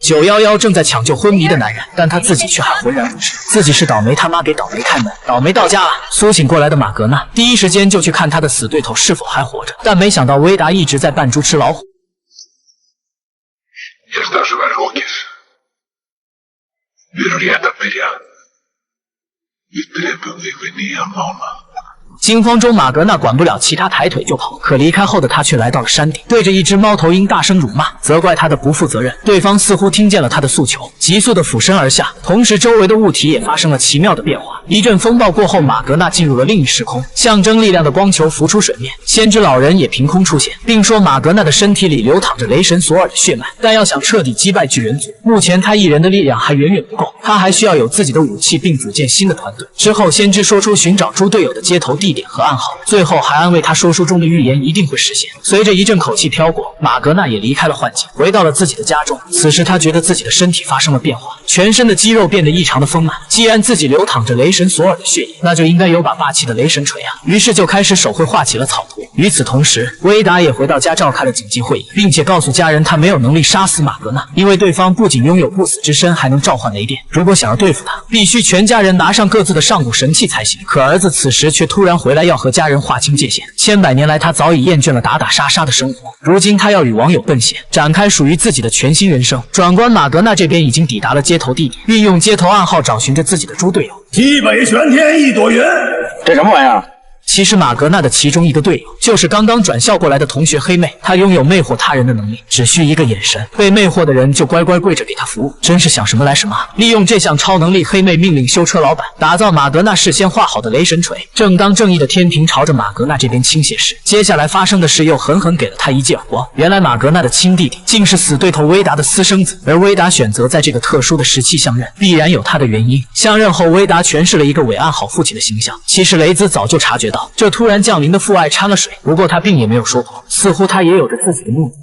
911正在抢救昏迷的男人，但他自己却还浑然不知自己是倒霉他妈给倒霉开门。倒霉到家了，苏醒过来的马格纳第一时间就去看他的死对头是否还活着，但没想到威达一直在扮猪吃老虎。惊慌中，马格纳管不了其他，抬腿就跑。可离开后的他却来到了山顶，对着一只猫头鹰大声辱骂，责怪他的不负责任。对方似乎听见了他的诉求，急速的俯身而下，同时周围的物体也发生了奇妙的变化。一阵风暴过后，马格纳进入了另一时空，象征力量的光球浮出水面，先知老人也凭空出现，并说马格纳的身体里流淌着雷神索尔的血脉，但要想彻底击败巨人族，目前他一人的力量还远远不够，他还需要有自己的武器并组建新的团队。之后，先知说出寻找猪队友的接头地点和暗号，最后还安慰他说书中的预言一定会实现。随着一阵口气飘过，马格纳也离开了幻境，回到了自己的家中。此时他觉得自己的身体发生了变化，全身的肌肉变得异常的丰满。既然自己流淌着雷神索尔的血液，那就应该有把霸气的雷神锤啊！于是就开始手绘画起了草图。与此同时，威达也回到家召开了紧急会议，并且告诉家人他没有能力杀死马格纳，因为对方不仅拥有不死之身，还能召唤雷电。如果想要对付他，必须全家人拿上各自的上古神器才行。可儿子此时却突然回来，要和家人划清界限。千百年来，他早已厌倦了打打杀杀的生活，如今他要与网友奔现，展开属于自己的全新人生。转观马格纳这边已经抵达了接头地点，运用接头暗号找寻着自己的猪队友。西北玄天一朵云，这什么玩意儿？其实马格纳的其中一个队友就是刚刚转校过来的同学黑妹，她拥有魅惑他人的能力，只需一个眼神，被魅惑的人就乖乖跪着给她服务。真是想什么来什么。利用这项超能力，黑妹命令修车老板打造马格纳事先画好的雷神锤。正当正义的天平朝着马格纳这边倾斜时，接下来发生的事又狠狠给了他一记耳光。原来马格纳的亲弟弟竟是死对头威达的私生子，而威达选择在这个特殊的时期相认，必然有他的原因。相认后，威达诠释了一个伟岸好父亲的形象。其实雷兹早就察觉到这突然降临的父爱掺了水，不过他并也没有说破，似乎他也有着自己的目的。